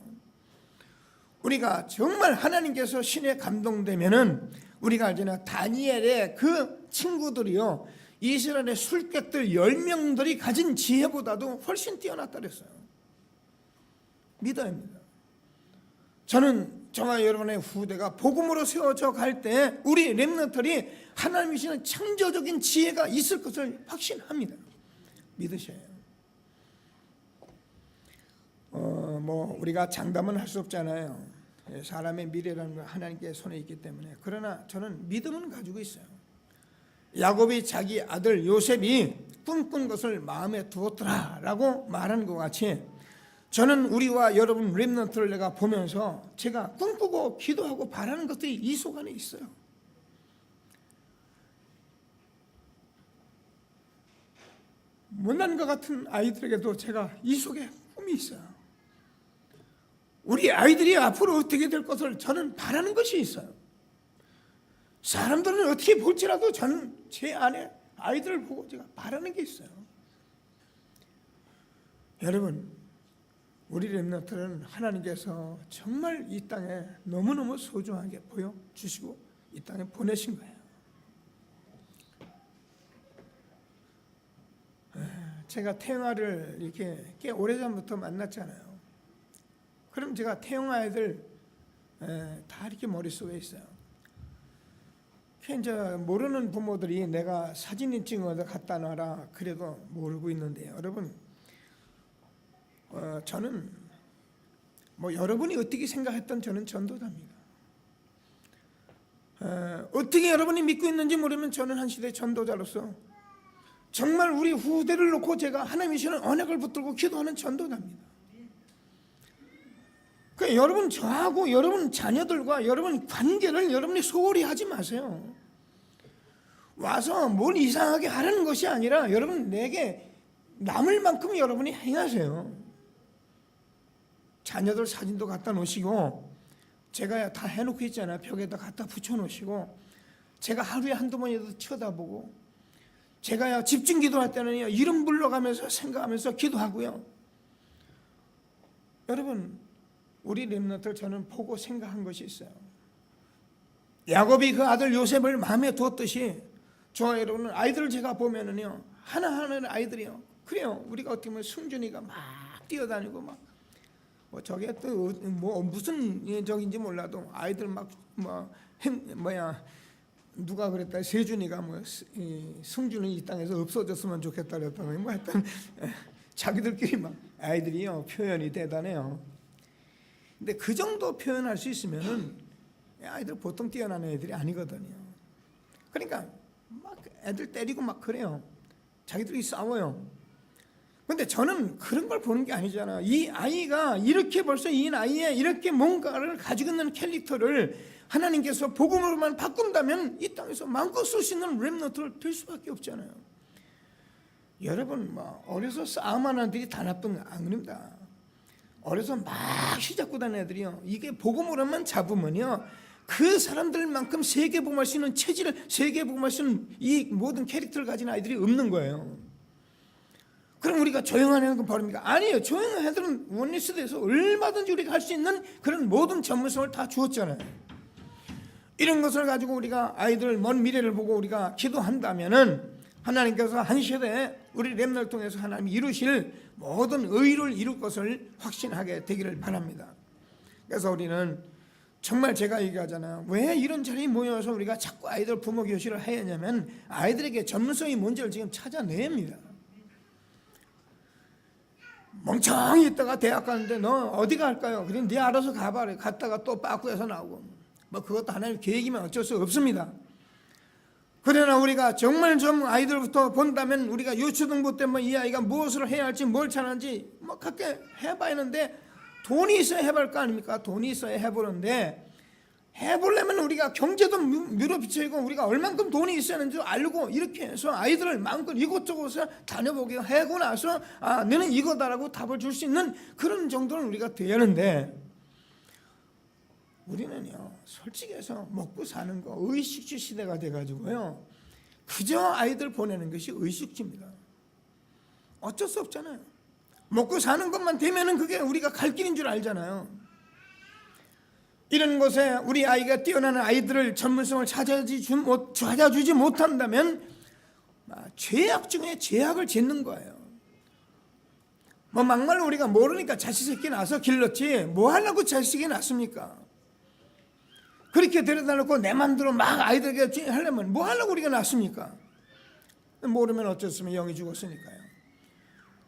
우리가 정말 하나님께서 신에 감동되면은, 우리가 알잖아요, 다니엘의 그 친구들이요, 이스라엘의 술객들 10명들이 가진 지혜보다도 훨씬 뛰어났다 그랬어요. 믿어야 합니다. 저는 저와 여러분의 후대가 복음으로 세워져 갈 때 우리 렘넌트들이 하나님이 주시는 창조적인 지혜가 있을 것을 확신합니다. 믿으셔야 해요. 뭐 우리가 장담은 할 수 없잖아요. 사람의 미래라는 건 하나님께 손에 있기 때문에. 그러나 저는 믿음은 가지고 있어요. 야곱이 자기 아들 요셉이 꿈꾼 것을 마음에 두었더라라고 말하는 것 같이, 저는 우리와 여러분 렘넌트를 내가 보면서 제가 꿈꾸고 기도하고 바라는 것들이 이 속 안에 있어요. 못난 것 같은 아이들에게도 제가 이 속에 꿈이 있어요. 우리 아이들이 앞으로 어떻게 될 것을 저는 바라는 것이 있어요. 사람들은 어떻게 볼지라도 저는 제 안에 아이들을 보고 제가 바라는 게 있어요. 여러분, 우리 렘넌트는 하나님께서 정말 이 땅에 너무너무 소중하게 보여주시고 이 땅에 보내신 거예요. 제가 태영아를 이렇게 꽤 오래전부터 만났잖아요. 그럼 제가 태영아 애들 다 이렇게 머릿속에 있어요. 이제 모르는 부모들이 내가 사진 찍어서 갖다 놔라 그래도 모르고 있는데, 여러분, 저는 뭐 여러분이 어떻게 생각했던 저는 전도자입니다. 어떻게 여러분이 믿고 있는지 모르면 저는 한 시대 전도자로서 정말 우리 후대를 놓고 제가 하나님이 주시는 언약을 붙들고 기도하는 전도자입니다. 그러니까 여러분, 저하고 여러분 자녀들과 여러분 관계를 여러분이 소홀히 하지 마세요. 와서 뭘 이상하게 하라는 것이 아니라 여러분 내게 남을 만큼 여러분이 행하세요. 자녀들 사진도 갖다 놓으시고, 제가 다 해놓고 있잖아요. 벽에다 갖다 붙여놓으시고, 제가 하루에 한두 번이라도 쳐다보고, 제가 집중 기도할 때는 이름 불러가면서 생각하면서 기도하고요. 여러분, 우리 렘넌트를 저는 보고 생각한 것이 있어요. 야곱이 그 아들 요셉을 마음에 두었듯이 저와 여러분은 아이들을 제가 보면은요, 하나하나 아이들이요, 그래요, 우리가 어떻게 보면 승준이가 막 뛰어다니고 막 뭐 저게 또 뭐 무슨 적인지 몰라도 아이들 막 누가 그랬다, 세준이가 뭐 승준은 이 땅에서 없어졌으면 좋겠다 그랬다고 뭐 했던, 자기들끼리 막 아이들이요 표현이 대단해요. 근데 그 정도 표현할 수 있으면은 아이들 보통 뛰어난 애들이 아니거든요. 그러니까 막 애들 때리고 막 그래요. 자기들이 싸워요. 근데 저는 그런 걸 보는 게 아니잖아요. 이 아이가 이렇게 벌써 이 나이에 이렇게 뭔가를 가지고 있는 캐릭터를 하나님께서 복음으로만 바꾼다면 이 땅에서 마음껏 쓸 수 있는 렘넌트를 될 수밖에 없잖아요. 여러분, 뭐 어려서 싸움하는 애들이 다 나쁜 거 아닙니다. 어려서 막 휘잡고 다니는 애들이요, 이게 복음으로만 잡으면요, 그 사람들만큼 세계복음할 수 있는 체질을, 세계복음할 수 있는 이 모든 캐릭터를 가진 아이들이 없는 거예요. 그럼 우리가 조용한 애는 버립니까? 아니에요. 조용한 애들은 원리스트에서 얼마든지 우리가 할 수 있는 그런 모든 전문성을 다 주었잖아요. 이런 것을 가지고 우리가 아이들 먼 미래를 보고 우리가 기도한다면은 하나님께서 한 시대에 우리 렘넌트를 통해서 하나님이 이루실 모든 의를 이룰 것을 확신하게 되기를 바랍니다. 그래서 우리는 정말 제가 얘기하잖아요. 왜 이런 자리에 모여서 우리가 자꾸 아이들 부모 교실을 해야 하냐면 아이들에게 전문성이 뭔지를 지금 찾아냅니다. 멍청히 있다가 대학 가는데 너 어디 갈까요? 그럼 네 알아서 가봐. 갔다가 또 빠꾸에서 나오고 뭐 그것도 하나님 계획이면 어쩔 수 없습니다. 그러나 우리가 정말 좀 아이들부터 본다면 우리가 유초등부 때 뭐 이 아이가 무엇을 해야 할지 뭘 잘하는지 뭐 그렇게 해봐야 하는데 돈이 있어야 해볼 거 아닙니까? 돈이 있어야 해보는데 해보려면 우리가 경제도 밀어붙이고 우리가 얼만큼 돈이 있어야 하는지 알고 이렇게 해서 아이들을 마음껏 이곳저곳에 다녀보게 하고 나서 아 너는 이거다라고 답을 줄 수 있는 그런 정도는 우리가 돼야 하는데 우리는요 솔직히 해서 먹고 사는 거 의식주 시대가 돼가지고요 그저 아이들 보내는 것이 의식주입니다. 어쩔 수 없잖아요. 먹고 사는 것만 되면은 그게 우리가 갈 길인 줄 알잖아요. 이런 곳에 우리 아이가 뛰어나는 아이들을 전문성을 찾아주지 못한다면 죄악 중에 죄악을 짓는 거예요. 뭐 막말로 우리가 모르니까 자식 새끼 낳아서 길렀지 뭐 하려고 자식이 낳습니까? 그렇게 데려다 놓고 내 맘대로 막 아이들에게 하려면 뭐 하려고 우리가 낳습니까? 모르면 어쩌으면 영이 죽었으니까요.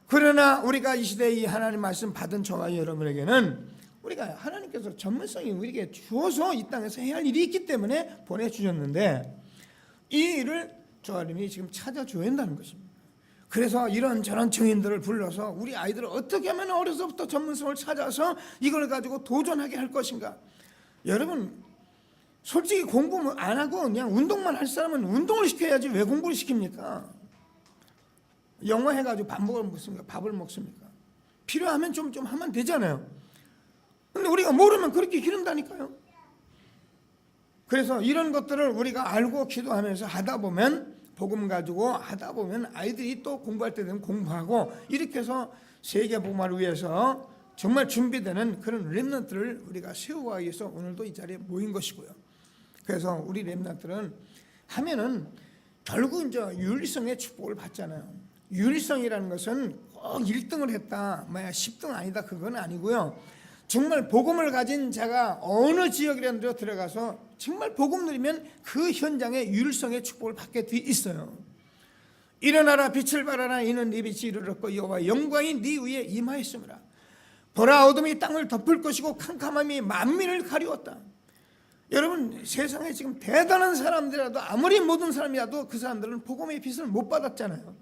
그러나 우리가 이 시대에 이 하나님 말씀 받은 저와 여러분에게는 우리가 하나님께서 전문성이 우리에게 주어서 이 땅에서 해야 할 일이 있기 때문에 보내주셨는데 이 일을 저 하나님이 지금 찾아줘야 한다는 것입니다. 그래서 이런저런 증인들을 불러서 우리 아이들을 어떻게 하면 어려서부터 전문성을 찾아서 이걸 가지고 도전하게 할 것인가. 여러분 솔직히 공부 안 하고 그냥 운동만 할 사람은 운동을 시켜야지 왜 공부를 시킵니까? 영어 해가지고 밥을 먹습니까? 필요하면 좀 하면 되잖아요. 근데 우리가 모르면 그렇게 기른다니까요. 그래서 이런 것들을 우리가 알고 기도하면서 하다 보면 복음 가지고 하다 보면 아이들이 또 공부할 때 되면 공부하고 이렇게 해서 세계 복음화를 위해서 정말 준비되는 그런 렘넌트를 우리가 세우기 위해서 오늘도 이 자리에 모인 것이고요. 그래서 우리 렘넌트는 하면은 결국 이제 윤리성의 축복을 받잖아요. 윤리성이라는 것은 꼭 1등을 했다, 10등 아니다 그건 아니고요. 정말 복음을 가진 자가 어느 지역이라는 데 들어가서 정말 복음 누리면 그 현장에 윤리성의 축복을 받게 돼 있어요. 일어나라 빛을 발하라 이는 네 빛이 이르렀고 여호와 영광이 네 위에 임하였으므라. 보라 어둠이 땅을 덮을 것이고 캄캄함이 만민을 가리웠다. 여러분 세상에 지금 대단한 사람들이라도 아무리 모든 사람이라도 그 사람들은 복음의 빛을 못 받았잖아요.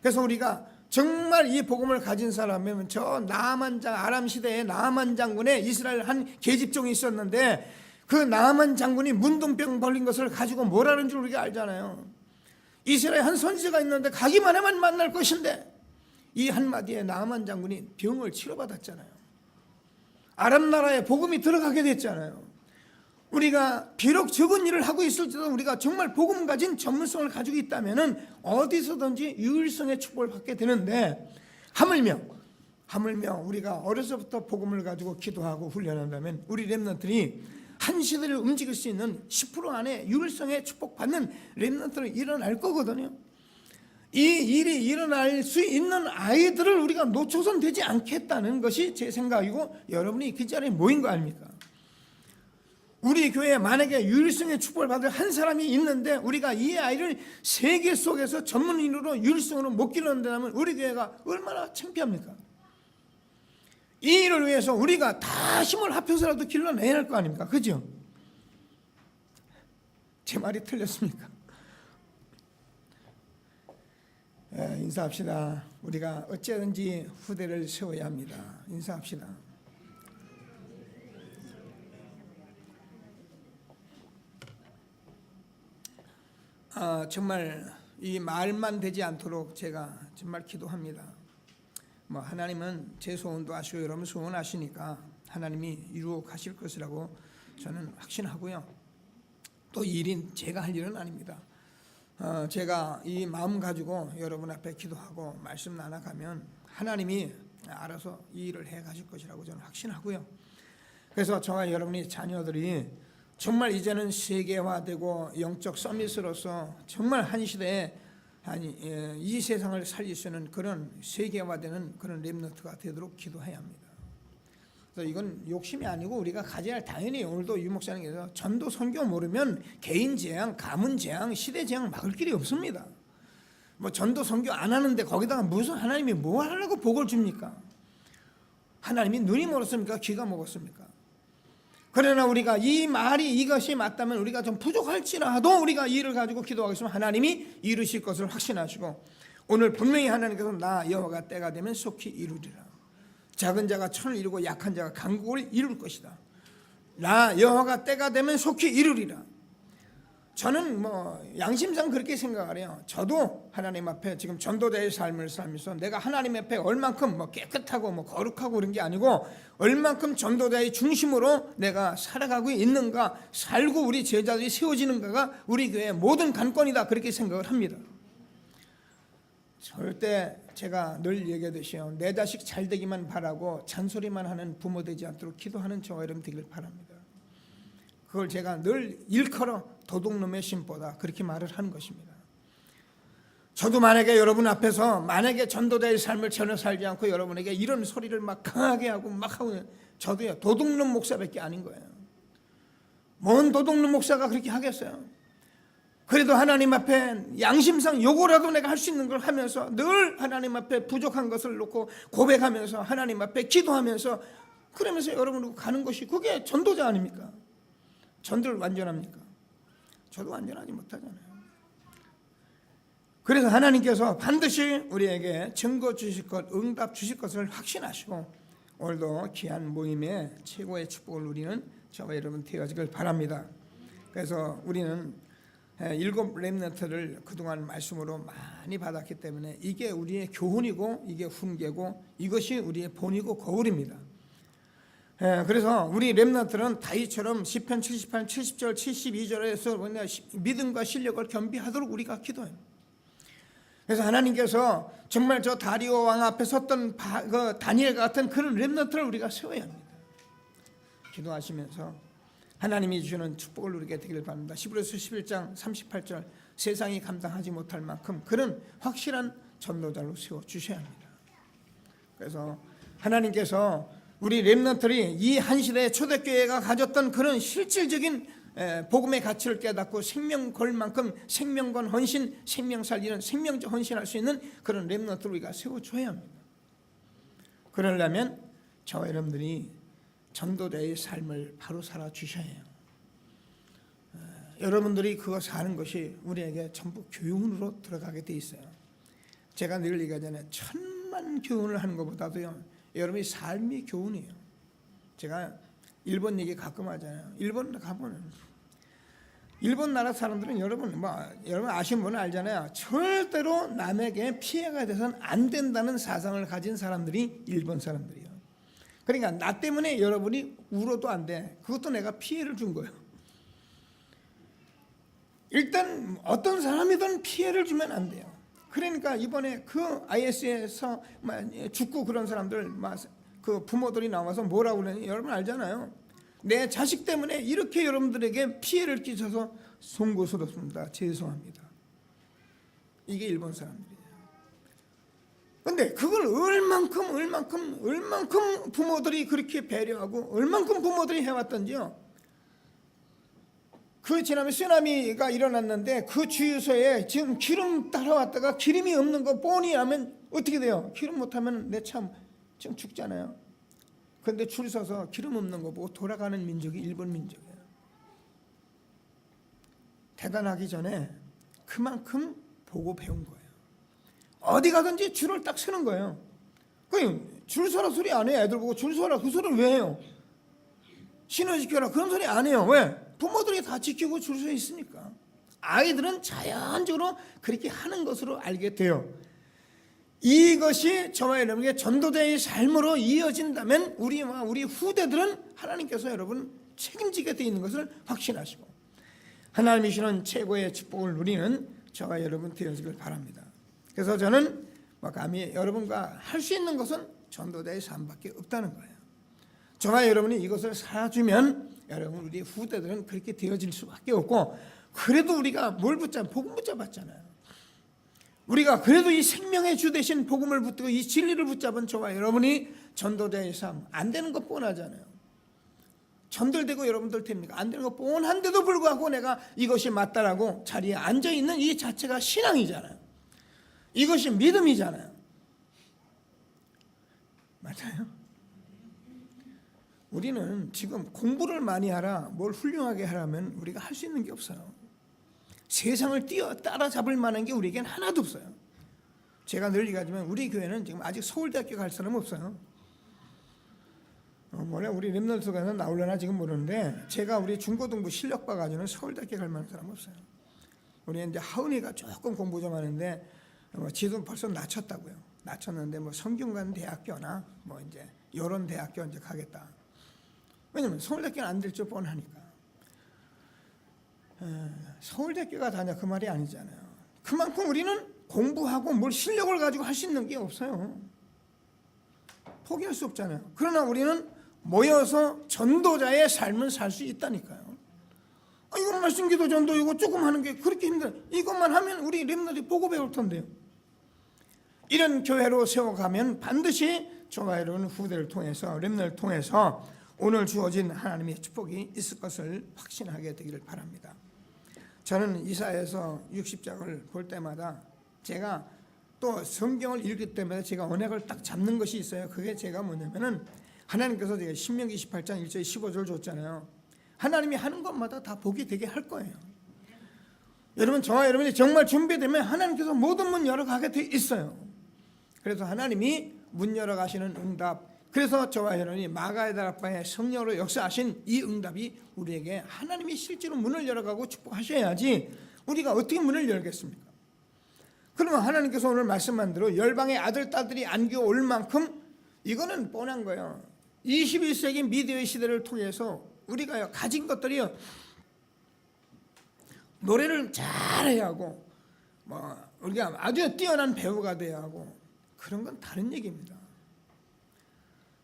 그래서 우리가 정말 이 복음을 가진 사람이면 저 나아만 아람 시대에 나아만 장군에 이스라엘 한 계집종이 있었는데 그 나아만 장군이 문둥병 걸린 것을 가지고 뭐라는 줄 우리가 알잖아요. 이스라엘 한 선지자가 있는데 가기만 하면 만날 것인데 이 한마디에 나아만 장군이 병을 치료받았잖아요. 아람 나라에 복음이 들어가게 됐잖아요. 우리가 비록 적은 일을 하고 있을지도 우리가 정말 복음 가진 전문성을 가지고 있다면 어디서든지 유일성의 축복을 받게 되는데 하물며 우리가 어려서부터 복음을 가지고 기도하고 훈련한다면 우리 렘넌트들이 한 시대를 움직일 수 있는 10% 안에 유일성의 축복받는 렘넌트는 일어날 거거든요. 이 일이 일어날 수 있는 아이들을 우리가 놓쳐선 되지 않겠다는 것이 제 생각이고 여러분이 그 자리에 모인 거 아닙니까? 우리 교회에 만약에 유일성의 축복을 받을 한 사람이 있는데 우리가 이 아이를 세계 속에서 전문인으로 유일성으로 못 길러낸다면 우리 교회가 얼마나 창피합니까? 이 일을 위해서 우리가 다 힘을 합해서라도 길러내야 할 거 아닙니까? 그죠? 제 말이 틀렸습니까? 인사합시다. 우리가 어찌하든지 후대를 세워야 합니다. 인사합시다. 정말 이 말만 되지 않도록 제가 정말 기도합니다. 하나님은 제 소원도 아시고 여러분 소원 아시니까 하나님이 이루어 가실 것이라고 저는 확신하고요. 또 이 일인 제가 할 일은 아닙니다. 제가 이 마음 가지고 여러분 앞에 기도하고 말씀 나눠가면 하나님이 알아서 이 일을 해 가실 것이라고 저는 확신하고요. 그래서 저와 여러분이 자녀들이 정말 이제는 세계화되고 영적 서밋으로서 정말 한 시대에 이 세상을 살릴 수 있는 그런 세계화되는 그런 렘넌트가 되도록 기도해야 합니다. 그래서 이건 욕심이 아니고 우리가 가져야 할, 당연히 오늘도 유 목사님께서 전도 선교 모르면 개인 재앙, 가문 재앙, 시대 재앙 막을 길이 없습니다. 뭐 전도 선교 안 하는데 거기다가 무슨 하나님이 뭐 하려고 복을 줍니까? 하나님이 눈이 멀었습니까? 귀가 먹었습니까? 그러나 우리가 이 말이 이것이 맞다면 우리가 좀 부족할지라도 우리가 이 일을 가지고 기도하겠으면 하나님이 이루실 것을 확신하시고, 오늘 분명히 하나님께서 나 여호와가 때가 되면 속히 이루리라. 작은 자가 천을 이루고 약한 자가 강국을 이룰 것이다. 나 여호와가 때가 되면 속히 이루리라. 저는 뭐 양심상 그렇게 생각을 해요. 저도 하나님 앞에 지금 전도자의 삶을 살면서 내가 하나님 앞에 얼만큼 뭐 깨끗하고 뭐 거룩하고 그런 게 아니고 얼만큼 전도자의 중심으로 내가 살아가고 있는가, 살고 우리 제자들이 세워지는가가 우리 교회의 모든 관건이다, 그렇게 생각을 합니다. 절대 제가 늘 얘기하듯이요, 내 자식 잘 되기만 바라고 잔소리만 하는 부모 되지 않도록 기도하는 저와 여러분 되길 바랍니다. 그걸 제가 늘 일컬어 도둑놈의 심보다 그렇게 말을 하는 것입니다. 저도 만약에 여러분 앞에서 만약에 전도자의 삶을 전혀 살지 않고 여러분에게 이런 소리를 막 강하게 하고 막 하고, 저도요 도둑놈 목사밖에 아닌 거예요. 뭔 도둑놈 목사가 그렇게 하겠어요? 그래도 하나님 앞에 양심상 요거라도 내가 할 수 있는 걸 하면서 늘 하나님 앞에 부족한 것을 놓고 고백하면서 하나님 앞에 기도하면서 그러면서 여러분으로 가는 것이 그게 전도자 아닙니까? 전도를 완전합니까? 저도 완전하지 못하잖아요. 그래서 하나님께서 반드시 우리에게 증거 주실 것, 응답 주실 것을 확신하시고 오늘도 귀한 모임에 최고의 축복을 누리는 저와 여러분 되어지길 바랍니다. 그래서 우리는 7 렘넌트를 그동안 말씀으로 많이 받았기 때문에 이게 우리의 교훈이고 이게 훈계고 이것이 우리의 본이고 거울입니다. 그래서 우리 렘넌트는 다윗처럼 시편 78, 70절, 72절에서 믿음과 실력을 겸비하도록 우리가 기도해요. 그래서 하나님께서 정말 저 다리오 왕 앞에 섰던 다니엘 같은 그런 렘넌트를 우리가 세워야 합니다. 기도하시면서 하나님이 주시는 축복을 누리게 되기를 바랍니다. 히브리서 11장 38절, 세상이 감당하지 못할 만큼 그런 확실한 전도자로 세워주셔야 합니다. 그래서 하나님께서 우리 렘넌트들이 이 한 시대의 초대교회가 가졌던 그런 실질적인 복음의 가치를 깨닫고 생명 걸 만큼 생명 건 헌신, 생명 살리는 생명적 헌신할 수 있는 그런 렘넌트를 우리가 세워줘야 합니다. 그러려면 저와 여러분들이 전도자의 삶을 바로 살아주셔야 해요. 여러분들이 그거 사는 것이 우리에게 전부 교훈으로 들어가게 돼 있어요. 제가 늘 얘기하잖아요. 천만 교훈을 하는 것보다도요, 여러분의 삶이 교훈이에요. 제가 일본 얘기 가끔 하잖아요. 일본 가보면 일본 나라 사람들은 여러분 아시는 분은 알잖아요. 절대로 남에게 피해가 돼서는 안 된다는 사상을 가진 사람들이 일본 사람들이에요. 그러니까 나 때문에 여러분이 울어도 안 돼. 그것도 내가 피해를 준 거예요. 일단 어떤 사람이든 피해를 주면 안 돼요. 그러니까 이번에 그 IS에서 죽고 그런 사람들 그 부모들이 나와서 뭐라고 그러는지 여러분 알잖아요. 내 자식 때문에 이렇게 여러분들에게 피해를 끼쳐서 송구스럽습니다. 죄송합니다. 이게 일본 사람들이에요. 근데 그걸 얼만큼 부모들이 그렇게 배려하고 얼만큼 부모들이 해왔던지요. 그 지난해 쓰나미가 일어났는데 그 주유소에 지금 기름 따라왔다가 기름이 없는 거 뻔히 하면 어떻게 돼요? 기름 못하면 내 참 지금 죽잖아요. 그런데 줄 서서 기름 없는 거 보고 돌아가는 민족이 일본 민족이에요. 대단하기 전에 그만큼 보고 배운 거예요. 어디 가든지 줄을 딱 서는 거예요. 줄 서라 소리 안 해요. 애들 보고 줄 서라 그 소리를 왜 해요? 신호지켜라 그런 소리 안 해요. 왜? 부모들이 다 지키고 줄 서 있으니까. 아이들은 자연적으로 그렇게 하는 것으로 알게 돼요. 이것이 저와 여러분에게 전도자의 삶으로 이어진다면 우리와 우리 후대들은 하나님께서 여러분 책임지게 되어 있는 것을 확신하시고 하나님이 주시는 최고의 축복을 누리는 저와 여러분 되어지길 바랍니다. 그래서 저는 감히 여러분과 할 수 있는 것은 전도자의 삶밖에 없다는 거예요. 저와 여러분이 이것을 살아주면 여러분 우리 후대들은 그렇게 되어질 수밖에 없고, 그래도 우리가 뭘 복음 붙잡았잖아요. 우리가 그래도 이 생명의 주 되신 복음을 붙들고 이 진리를 붙잡은 저와 여러분이 전도자의 삶, 안 되는 거 뻔하잖아요. 전달되고 여러분들 됩니까? 안 되는 거 뻔한데도 불구하고 내가 이것이 맞다라고 자리에 앉아있는 이 자체가 신앙이잖아요. 이것이 믿음이잖아요. 맞아요? 우리는 지금 공부를 많이 하라, 뭘 훌륭하게 하라면 우리가 할 수 있는 게 없어요. 세상을 따라잡을 만한 게 우리에겐 하나도 없어요. 제가 늘 얘기하지만 우리 교회는 지금 아직 서울대학교 갈 사람 없어요. 원래 우리 렘넌트가 나오려나 지금 모르는데, 제가 우리 중고등부 실력 봐가지고는 서울대학교 갈 만한 사람 없어요. 우리 이제 하은이가 조금 공부 좀 하는데 지도 벌써 낮췄다고요. 낮췄는데 뭐 성균관 대학교나 뭐 이제 이런 대학교 이제 가겠다. 왜냐면 서울대학교는 안 될 줄 뻔하니까. 서울대학교가 다냐 그 말이 아니잖아요. 그만큼 우리는 공부하고 뭘 실력을 가지고 할 수 있는 게 없어요. 포기할 수 없잖아요. 그러나 우리는 모여서 전도자의 삶을 살 수 있다니까요. 이건 말씀기도 전도 이거 조금 하는 게 그렇게 힘들어요. 이것만 하면 우리 렘넌트들이 보고 배울 텐데요. 이런 교회로 세워가면 반드시 저와 여러분 후대를 통해서 렘넌트를 통해서 오늘 주어진 하나님의 축복이 있을 것을 확신하게 되기를 바랍니다. 저는 이사야서 60장을 볼 때마다 제가 또 성경을 읽을 때마다 제가 언약을 딱 잡는 것이 있어요. 그게 제가 뭐냐면은 하나님께서 제가 신명기 28장 1절 15절 줬잖아요. 하나님이 하는 것마다 다 복이 되게 할 거예요. 여러분, 저와 여러분이 정말 준비되면 하나님께서 모든 문 열어가게 돼 있어요. 그래서 하나님이 문 열어가시는 응답, 그래서 저와 여러분이 마가다락방에 성령으로 역사하신 이 응답이 우리에게 하나님이 실제로 문을 열어가고 축복하셔야지 우리가 어떻게 문을 열겠습니까? 그러면 하나님께서 오늘 말씀한 대로 열방의 아들, 딸들이 안겨 올 만큼 이거는 뻔한 거예요. 21세기 미디어의 시대를 통해서 우리가 가진 것들이요, 노래를 잘해야 하고 뭐 우리가 아주 뛰어난 배우가 돼야 하고 그런 건 다른 얘기입니다.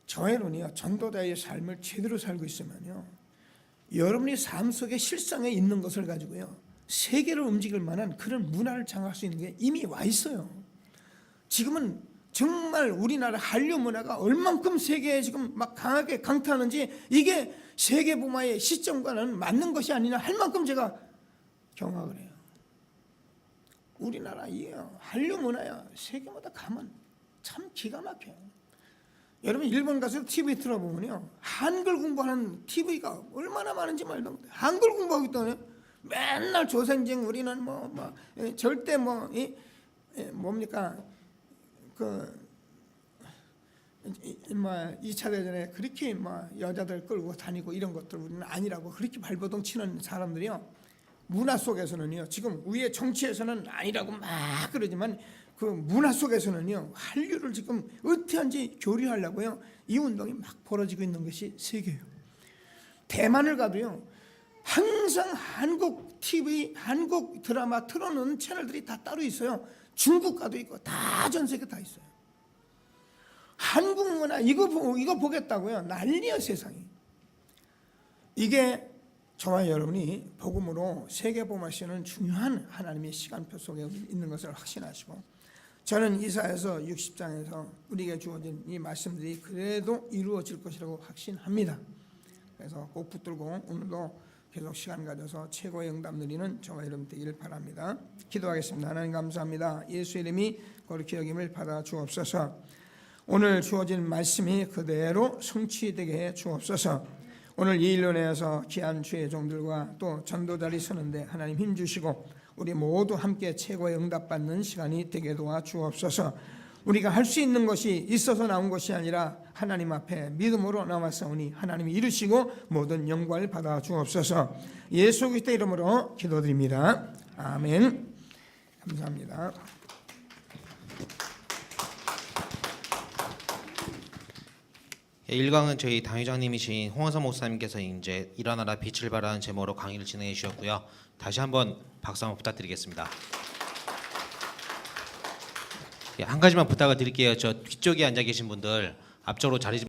저희는요, 전도자의 삶을 제대로 살고 있으면요, 여러분이 삶 속에 실상에 있는 것을 가지고요 세계를 움직일 만한 그런 문화를 장악할 수 있는 게 이미 와 있어요. 지금은 정말 우리나라 한류 문화가 얼만큼 세계에 지금 막 강하게 강타하는지, 이게 세계 문화의 시점과는 맞는 것이 아니냐 할 만큼 제가 경악을 해요. 우리나라 이 한류 문화야 세계마다 가면 참 기가 막혀요. 여러분, 일본 가서 TV 틀어보면요, 한글 공부하는 TV가 얼마나 많은지 말도 못해요. 한글 공부하고 있다네. 맨날 조선쟁 우리는 절대 뭡니까 그 2차 대전에 그렇게 여자들 끌고 다니고 이런 것들 우리는 아니라고 그렇게 발버둥 치는 사람들이요, 문화 속에서는요, 지금 위에 정치에서는 아니라고 막 그러지만 그 문화 속에서는요, 한류를 지금 어떻게한지 교류하려고요 이 운동이 막 벌어지고 있는 것이 세계예요. 대만을 가도요 항상 한국 TV, 한국 드라마 틀어놓는 채널들이 다 따로 있어요. 중국 가도 있고 다 전 세계 다 있어요. 한국 문화 이거 보겠다고요 난리야 세상이. 이게 저와 여러분이 복음으로 세계복음화시는 중요한 하나님의 시간표 속에 있는 것을 확신하시고, 저는 이사야서 60장에서 우리에게 주어진 이 말씀들이 그래도 이루어질 것이라고 확신합니다. 그래서 꼭 붙들고 오늘도 계속 시간 가져서 최고의 응답 누리는 저와 여러분 되기를 바랍니다. 기도하겠습니다. 하나님 감사합니다. 예수 이름이 거룩히 여김을 받아 주옵소서. 오늘 주어진 말씀이 그대로 성취되게 해 주옵소서. 오늘 이 일로 내어서 귀한 주의 종들과 또 전도자리 서는데 하나님 힘주시고 우리 모두 함께 최고의 응답받는 시간이 되게 도와 주옵소서. 우리가 할 수 있는 것이 있어서 나온 것이 아니라 하나님 앞에 믿음으로 나왔사오니 하나님이 이루시고 모든 영광을 받아 주옵소서. 예수 그리스도의 이름으로 기도드립니다. 아멘. 감사합니다. 일강은 저희 당회장님이신 홍원삼 목사님께서 이제 일어나라 빛을 발하는 제목으로 강의를 진행해 주셨고요. 다시 한번 박수 한번 부탁드리겠습니다. 한 가지만 부탁을 드릴게요. 저 뒤쪽에 앉아 계신 분들 앞쪽으로 자리 좀